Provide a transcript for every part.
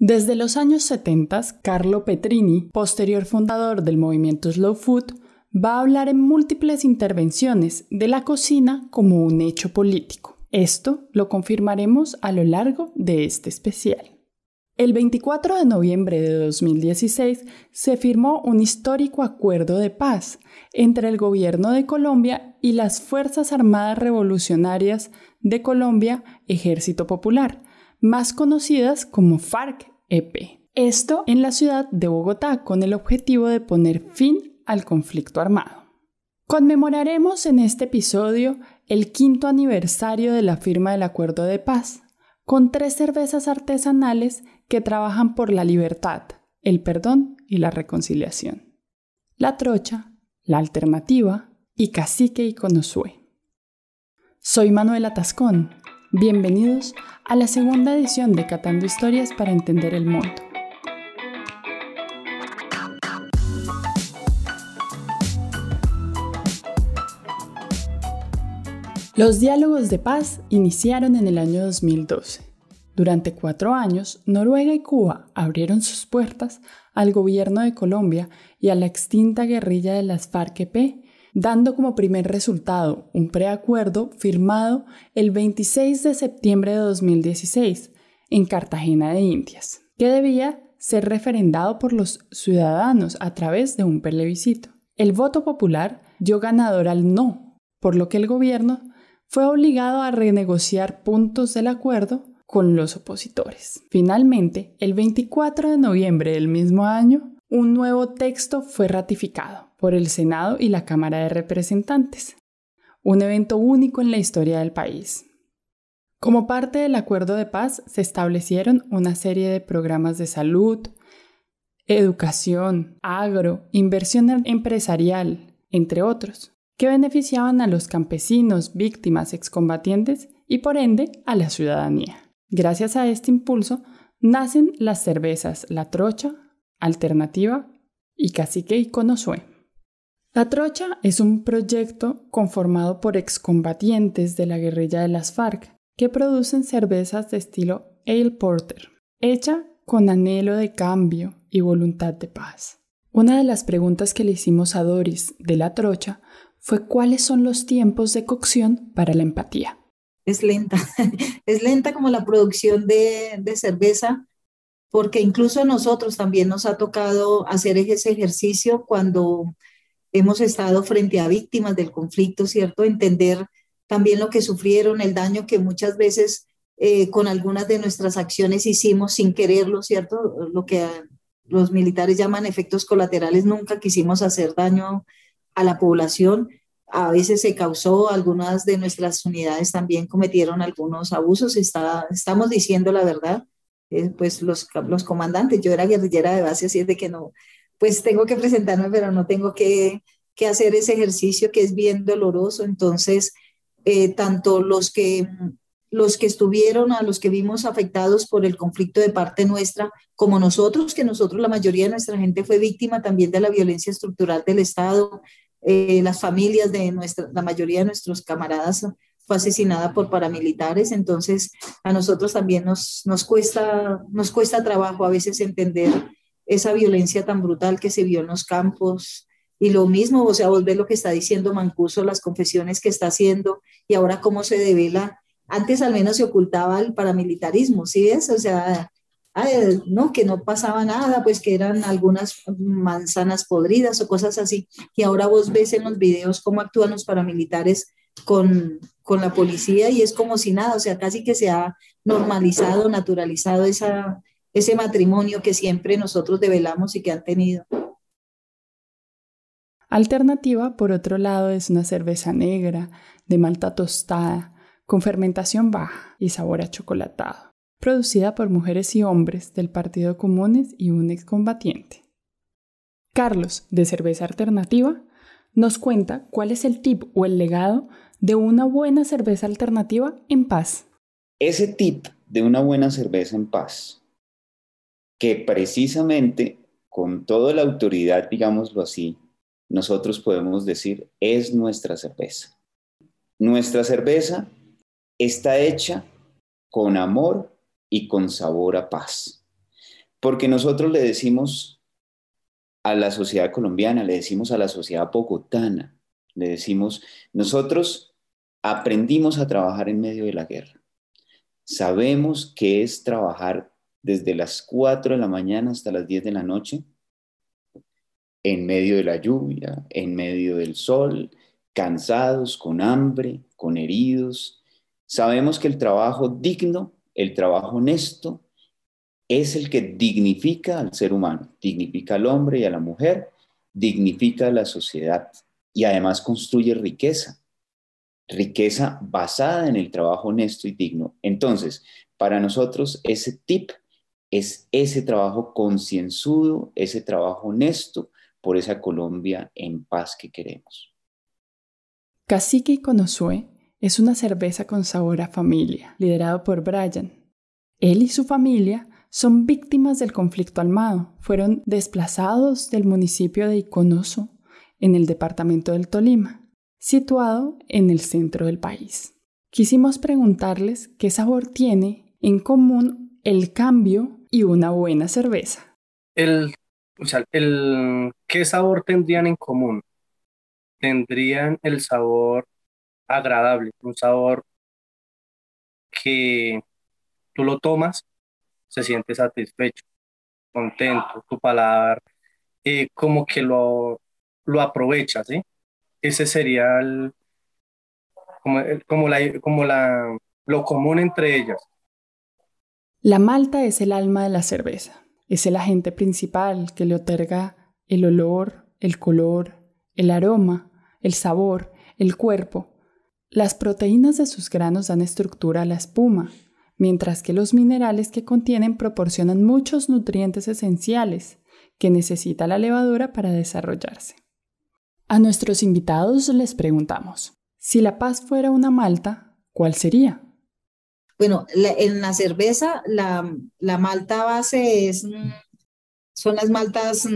Desde los años 70, Carlo Petrini, posterior fundador del movimiento Slow Food, va a hablar en múltiples intervenciones de la cocina como un hecho político. Esto lo confirmaremos a lo largo de este especial. El 24 de noviembre de 2016 se firmó un histórico acuerdo de paz entre el gobierno de Colombia y las Fuerzas Armadas Revolucionarias de Colombia, Ejército Popular, más conocidas como FARC-EP. Esto en la ciudad de Bogotá con el objetivo de poner fin al conflicto armado. Conmemoraremos en este episodio el 5º aniversario de la firma del acuerdo de paz, con 3 cervezas artesanales que trabajan por la libertad, el perdón y la reconciliación: La Trocha, La Alternativa y Cacique y Conosué. Soy Manuela Tascón. Bienvenidos a la segunda edición de Catando Historias para Entender el Mundo. Los diálogos de paz iniciaron en el año 2012. Durante 4 años, Noruega y Cuba abrieron sus puertas al gobierno de Colombia y a la extinta guerrilla de las FARC-EP, dando como primer resultado un preacuerdo firmado el 26 de septiembre de 2016 en Cartagena de Indias, que debía ser referendado por los ciudadanos a través de un plebiscito. El voto popular dio ganador al no, por lo que el gobierno fue obligado a renegociar puntos del acuerdo con los opositores. Finalmente, el 24 de noviembre del mismo año, un nuevo texto fue ratificado por el Senado y la Cámara de Representantes, un evento único en la historia del país. Como parte del acuerdo de paz, se establecieron una serie de programas de salud, educación, agro, inversión empresarial, entre otros, que beneficiaban a los campesinos, víctimas, excombatientes y por ende a la ciudadanía. Gracias a este impulso nacen las cervezas La Trocha, Alternativa y Cacique y Conosué. La Trocha es un proyecto conformado por excombatientes de la guerrilla de las FARC que producen cervezas de estilo Ale Porter, hecha con anhelo de cambio y voluntad de paz. Una de las preguntas que le hicimos a Doris de La Trocha fue cuáles son los tiempos de cocción para la empatía. Es lenta, es lenta como la producción de cerveza, porque incluso a nosotros también nos ha tocado hacer ese ejercicio cuando hemos estado frente a víctimas del conflicto, ¿cierto? Entender también lo que sufrieron, el daño que muchas veces con algunas de nuestras acciones hicimos sin quererlo, ¿cierto? Lo que los militares llaman efectos colaterales, nunca quisimos hacer daño a la población. A veces se causó, algunas de nuestras unidades también cometieron algunos abusos, estamos diciendo la verdad, pues los comandantes, yo era guerrillera de base, así es de que no, pues tengo que presentarme, pero no tengo que hacer ese ejercicio que es bien doloroso. Entonces, tanto los que estuvieron, a los que vimos afectados por el conflicto de parte nuestra, como nosotros, que nosotros, la mayoría de nuestra gente fue víctima también de la violencia estructural del Estado. Las familias de la mayoría de nuestros camaradas fue asesinada por paramilitares. Entonces a nosotros también nos cuesta trabajo a veces entender esa violencia tan brutal que se vio en los campos. Y lo mismo, o sea, vos ves lo que está diciendo Mancuso, las confesiones que está haciendo y ahora cómo se devela. Antes al menos se ocultaba el paramilitarismo, ¿sí ves? O sea, no, que no pasaba nada, pues que eran algunas manzanas podridas o cosas así. Y ahora vos ves en los videos cómo actúan los paramilitares con la policía y es como si nada, o sea, casi que se ha normalizado, naturalizado ese matrimonio que siempre nosotros develamos y que han tenido. Alternativa, por otro lado, es una cerveza negra de malta tostada con fermentación baja y sabor achocolatado, producida por mujeres y hombres del Partido Comunes y un excombatiente. Carlos, de Cerveza Alternativa, nos cuenta cuál es el tip o el legado de una buena cerveza alternativa en paz. Ese tip de una buena cerveza en paz, que precisamente con toda la autoridad, digámoslo así, nosotros podemos decir es nuestra cerveza. Nuestra cerveza está hecha con amor y con sabor a paz. Porque nosotros le decimos a la sociedad colombiana, le decimos a la sociedad bogotana, le decimos, nosotros aprendimos a trabajar en medio de la guerra. Sabemos qué es trabajar desde las 4 de la mañana hasta las 10 de la noche, en medio de la lluvia, en medio del sol, cansados, con hambre, con heridos. Sabemos que el trabajo digno, el trabajo honesto, es el que dignifica al ser humano, dignifica al hombre y a la mujer, dignifica a la sociedad y además construye riqueza, riqueza basada en el trabajo honesto y digno. Entonces, para nosotros ese tip es ese trabajo concienzudo, ese trabajo honesto por esa Colombia en paz que queremos. Cacique y Conosué es una cerveza con sabor a familia, liderado por Brian. Él y su familia son víctimas del conflicto armado. Fueron desplazados del municipio de Iconoso, en el departamento del Tolima, situado en el centro del país. Quisimos preguntarles qué sabor tiene en común el cambio y una buena cerveza. ¿Qué sabor tendrían en común? Tendrían el sabor agradable, un sabor que tú lo tomas, se siente satisfecho, contento, tu paladar como que lo aprovechas, ¿sí? Ese sería lo común entre ellas. La malta es el alma de la cerveza. Es el agente principal que le otorga el olor, el color, el aroma, el sabor, el cuerpo. Las proteínas de sus granos dan estructura a la espuma, mientras que los minerales que contienen proporcionan muchos nutrientes esenciales que necesita la levadura para desarrollarse. A nuestros invitados les preguntamos, si La Paz fuera una malta, ¿cuál sería? Bueno, en la cerveza, la malta base son las maltas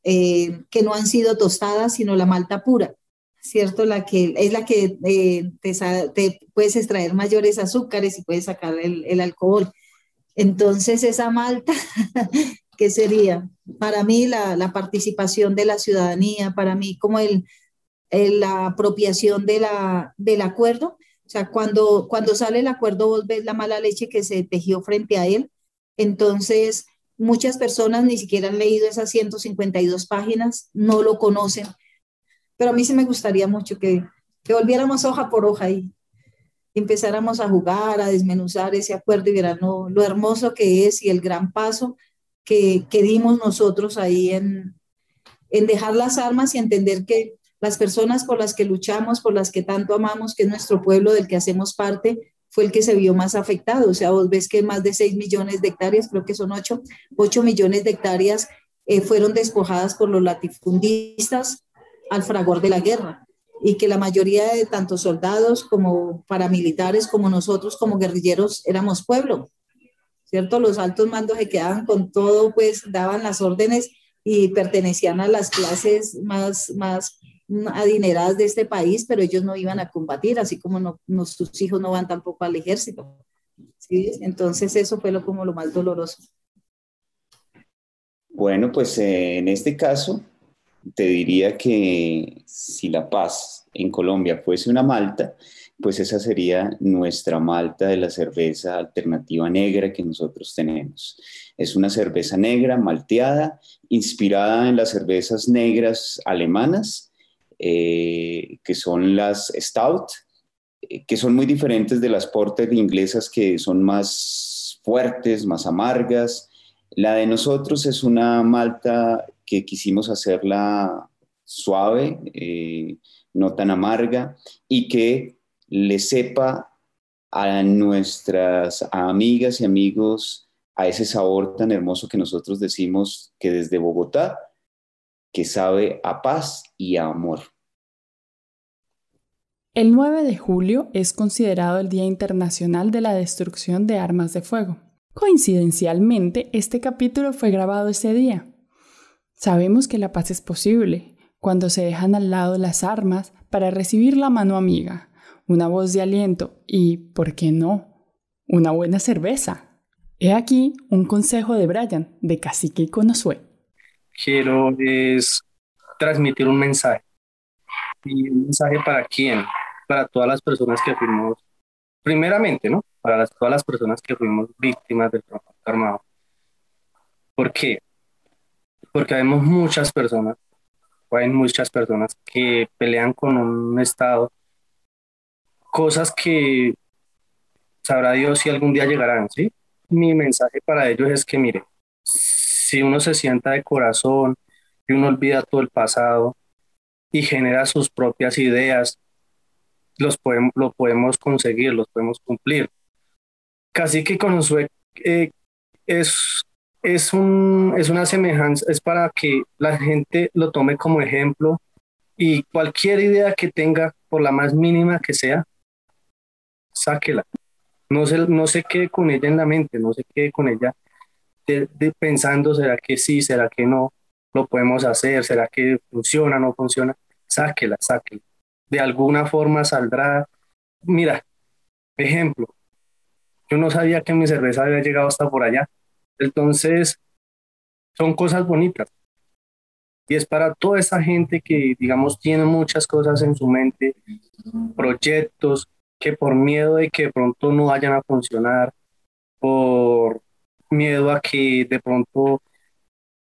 que no han sido tostadas, sino la malta pura, ¿cierto? Es la que te puedes extraer mayores azúcares y puedes sacar el alcohol. Entonces, esa malta, ¿qué sería? Para mí, la participación de la ciudadanía, para mí, como la apropiación del acuerdo. O sea, cuando sale el acuerdo, vos ves la mala leche que se tejió frente a él. Entonces, muchas personas ni siquiera han leído esas 152 páginas, no lo conocen. Pero a mí sí me gustaría mucho que volviéramos hoja por hoja y empezáramos a jugar, a desmenuzar ese acuerdo y verán lo hermoso que es y el gran paso que dimos nosotros ahí en dejar las armas y entender que las personas por las que luchamos, por las que tanto amamos, que es nuestro pueblo del que hacemos parte, fue el que se vio más afectado. O sea, vos ves que más de 6 millones de hectáreas, creo que son 8 millones de hectáreas, fueron despojadas por los latifundistas al fragor de la guerra. Y que la mayoría de tanto soldados como paramilitares, como nosotros, como guerrilleros, éramos pueblo, ¿cierto? Los altos mandos se quedaban con todo, pues daban las órdenes y pertenecían a las clases más adineradas de este país, pero ellos no iban a combatir, así como sus hijos no van tampoco al ejército. ¿Sí? Entonces eso fue como lo más doloroso. Bueno, pues en este caso te diría que si La Paz en Colombia fuese una malta, pues esa sería nuestra malta de la cerveza alternativa negra que nosotros tenemos. Es una cerveza negra malteada, inspirada en las cervezas negras alemanas, que son las Stout, que son muy diferentes de las Porter inglesas, que son más fuertes, más amargas. La de nosotros es una malta que quisimos hacerla suave, no tan amarga, y que le sepa a nuestras amigas y amigos a ese sabor tan hermoso que nosotros decimos que desde Bogotá, que sabe a paz y a amor. El 9 de julio es considerado el Día Internacional de la Destrucción de Armas de Fuego. Coincidencialmente, este capítulo fue grabado ese día. Sabemos que la paz es posible cuando se dejan al lado las armas para recibir la mano amiga, una voz de aliento y, ¿por qué no?, una buena cerveza. He aquí un consejo de Brian, de Cacique y Conosué. Quiero es transmitir un mensaje. ¿Y un mensaje para quién? Para todas las personas que fuimos, primeramente, ¿no? Para todas las personas que fuimos víctimas del conflicto armado. ¿Por qué? Porque hay muchas personas que pelean con un Estado, cosas que sabrá Dios si algún día llegarán, ¿sí? Mi mensaje para ellos es que, mire, si uno se sienta de corazón y uno olvida todo el pasado y genera sus propias ideas, lo podemos conseguir, los podemos cumplir. Casi que con Josué eh, es, es una semejanza, es para que la gente lo tome como ejemplo y cualquier idea que tenga, por la más mínima que sea, sáquela. No se quede con ella en la mente, no se quede con ella pensando, ¿será que sí, será que no? ¿Lo podemos hacer? ¿Será que funciona, no funciona? Sáquela, sáquela. De alguna forma saldrá. Mira, ejemplo, yo no sabía que mi cerveza había llegado hasta por allá. Entonces, son cosas bonitas. Y es para toda esa gente que, digamos, tiene muchas cosas en su mente, proyectos que por miedo de que de pronto no vayan a funcionar, por miedo a que de pronto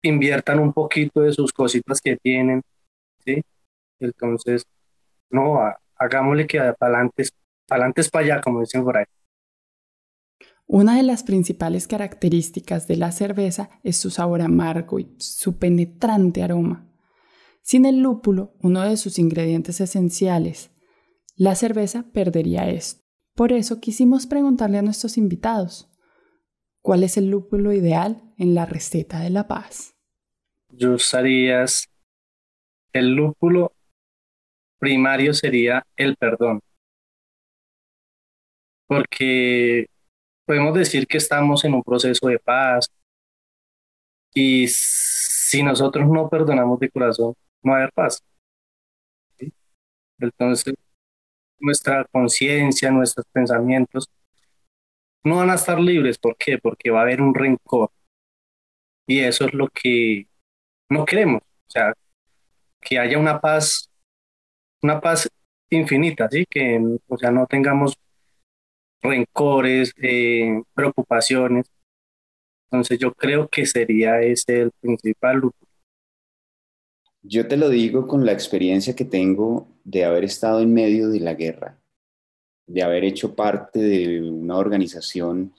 inviertan un poquito de sus cositas que tienen, ¿sí? Entonces, no, hagámosle que para adelante es para allá, como dicen por ahí. Una de las principales características de la cerveza es su sabor amargo y su penetrante aroma. Sin el lúpulo, uno de sus ingredientes esenciales, la cerveza perdería esto. Por eso quisimos preguntarle a nuestros invitados, ¿cuál es el lúpulo ideal en la receta de la paz? Yo usarías el lúpulo primario sería el perdón, porque podemos decir que estamos en un proceso de paz y si nosotros no perdonamos de corazón, no va a haber paz, ¿sí? Entonces, nuestra conciencia, nuestros pensamientos no van a estar libres. ¿Por qué? Porque va a haber un rencor y eso es lo que no queremos. O sea, que haya una paz infinita, ¿sí? Que, o sea, no tengamos rencores, preocupaciones. Entonces yo creo que sería ese el principal. Yo te lo digo con la experiencia que tengo de haber estado en medio de la guerra, de haber hecho parte de una organización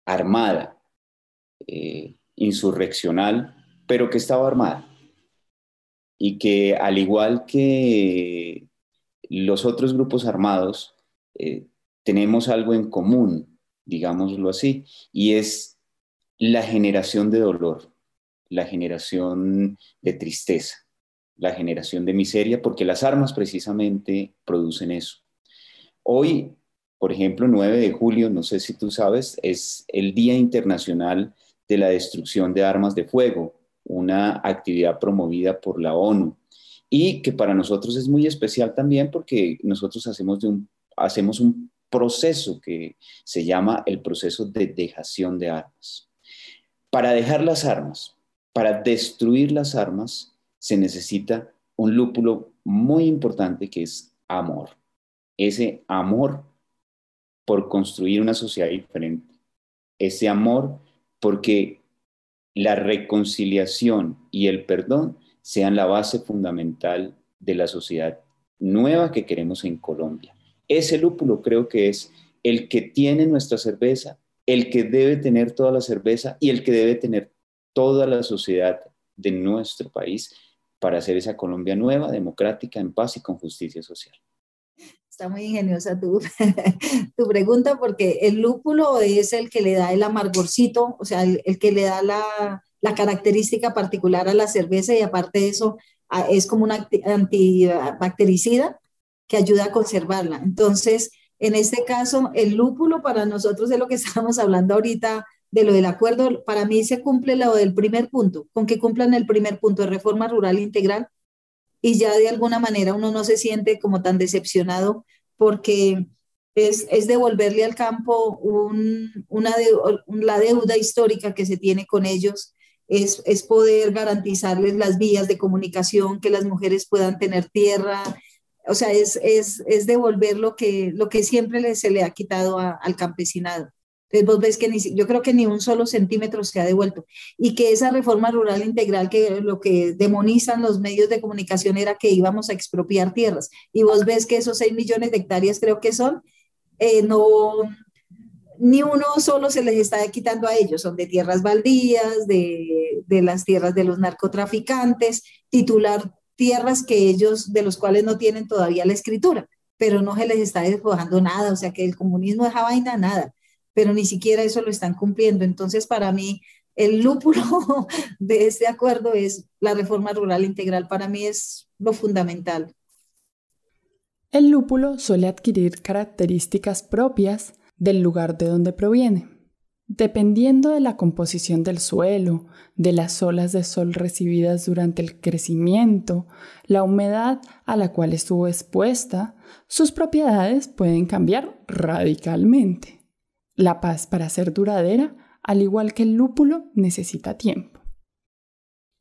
armada, insurreccional, pero que estaba armada y que al igual que los otros grupos armados, tenemos algo en común, digámoslo así, y es la generación de dolor, la generación de tristeza, la generación de miseria, porque las armas precisamente producen eso. Hoy, por ejemplo, 9 de julio, no sé si tú sabes, es el Día Internacional de la Destrucción de Armas de Fuego, una actividad promovida por la ONU y que para nosotros es muy especial también porque nosotros hacemos un proceso que se llama el proceso de dejación de armas. Para dejar las armas, para destruir las armas, se necesita un lúpulo muy importante que es amor. Ese amor por construir una sociedad diferente. Ese amor porque la reconciliación y el perdón sean la base fundamental de la sociedad nueva que queremos en Colombia. Ese lúpulo creo que es el que tiene nuestra cerveza, el que debe tener toda la cerveza y el que debe tener toda la sociedad de nuestro país para hacer esa Colombia nueva, democrática, en paz y con justicia social. Está muy ingeniosa tu pregunta porque el lúpulo es el que le da el amargorcito, o sea, el que le da la característica particular a la cerveza y aparte de eso es como un antibactericida que ayuda a conservarla. Entonces, en este caso, el lúpulo para nosotros es lo que estábamos hablando ahorita de lo del acuerdo. Para mí se cumple lo del primer punto, con que cumplan el primer punto de reforma rural integral y ya de alguna manera uno no se siente como tan decepcionado porque es devolverle al campo la deuda histórica que se tiene con ellos, es poder garantizarles las vías de comunicación, que las mujeres puedan tener tierra, o sea, es devolver lo que siempre se le ha quitado al campesinado. Entonces vos ves que yo creo que ni un solo centímetro se ha devuelto, y que esa reforma rural integral, que lo que demonizan los medios de comunicación era que íbamos a expropiar tierras, y vos ves que esos 6 millones de hectáreas creo que son, ni uno solo se les está quitando a ellos, son de tierras baldías, de las tierras de los narcotraficantes, titular tierras que ellos, de los cuales no tienen todavía la escritura, pero no se les está despojando nada, o sea que el comunismo deja vaina nada, pero ni siquiera eso lo están cumpliendo. Entonces, para mí, el lúpulo de este acuerdo es la reforma rural integral, para mí es lo fundamental. El lúpulo suele adquirir características propias del lugar de donde proviene. Dependiendo de la composición del suelo, de las olas de sol recibidas durante el crecimiento, la humedad a la cual estuvo expuesta, sus propiedades pueden cambiar radicalmente. La paz, para ser duradera, al igual que el lúpulo, necesita tiempo.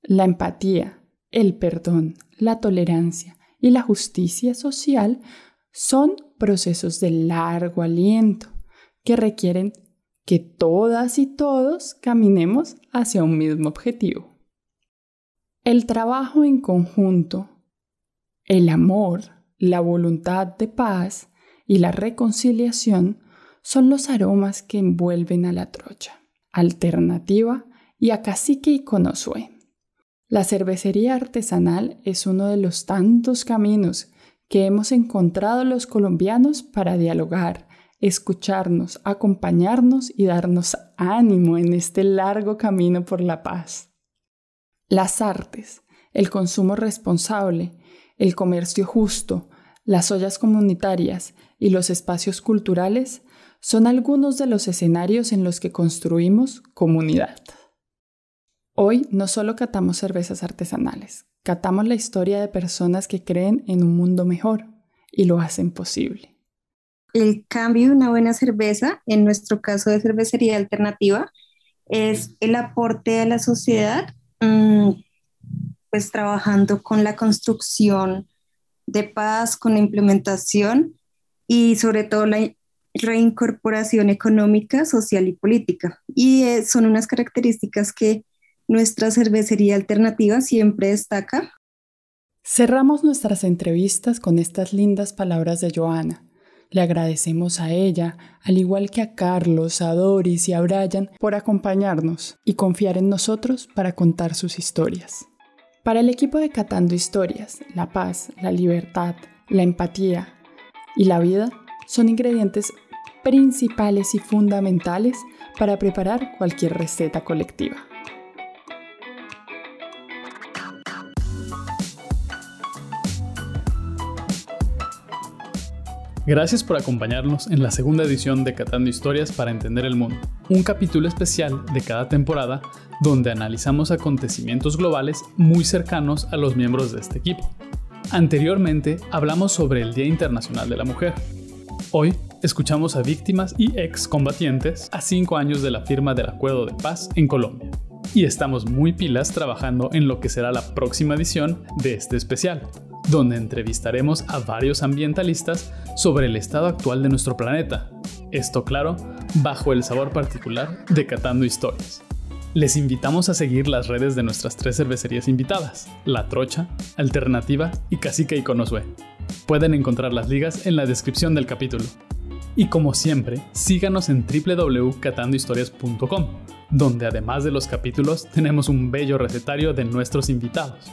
La empatía, el perdón, la tolerancia y la justicia social son procesos de largo aliento que requieren que todas y todos caminemos hacia un mismo objetivo. El trabajo en conjunto, el amor, la voluntad de paz y la reconciliación son los aromas que envuelven a La Trocha, Alternativa y a Cacique y Conosué. La cervecería artesanal es uno de los tantos caminos que hemos encontrado los colombianos para dialogar, escucharnos, acompañarnos y darnos ánimo en este largo camino por la paz. Las artes, el consumo responsable, el comercio justo, las ollas comunitarias y los espacios culturales son algunos de los escenarios en los que construimos comunidad. Hoy no solo catamos cervezas artesanales, catamos la historia de personas que creen en un mundo mejor y lo hacen posible. El cambio de una buena cerveza, en nuestro caso de cervecería alternativa, es el aporte a la sociedad, pues trabajando con la construcción de paz, con la implementación y sobre todo la reincorporación económica, social y política. Y son unas características que nuestra cervecería alternativa siempre destaca. Cerramos nuestras entrevistas con estas lindas palabras de Joana. Le agradecemos a ella, al igual que a Carlos, a Doris y a Brian, por acompañarnos y confiar en nosotros para contar sus historias. Para el equipo de Catando Historias, la paz, la libertad, la empatía y la vida son ingredientes principales y fundamentales para preparar cualquier receta colectiva. Gracias por acompañarnos en la segunda edición de Catando Historias para Entender el Mundo, un capítulo especial de cada temporada donde analizamos acontecimientos globales muy cercanos a los miembros de este equipo. Anteriormente hablamos sobre el Día Internacional de la Mujer. Hoy escuchamos a víctimas y excombatientes a 5 años de la firma del Acuerdo de Paz en Colombia. Y estamos muy pilas trabajando en lo que será la próxima edición de este especial, donde entrevistaremos a varios ambientalistas sobre el estado actual de nuestro planeta. Esto, claro, bajo el sabor particular de Catando Historias. Les invitamos a seguir las redes de nuestras 3 cervecerías invitadas, La Trocha, Alternativa y Cacique y Conosué. Pueden encontrar las ligas en la descripción del capítulo. Y como siempre, síganos en www.catandohistorias.com, donde además de los capítulos tenemos un bello recetario de nuestros invitados.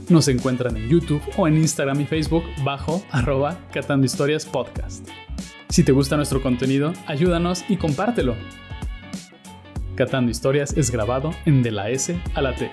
Nos encuentran en YouTube o en Instagram y Facebook bajo @CatandoHistoriasPodcast. Si te gusta nuestro contenido, ayúdanos y compártelo. Catando Historias es grabado en De la S a la T.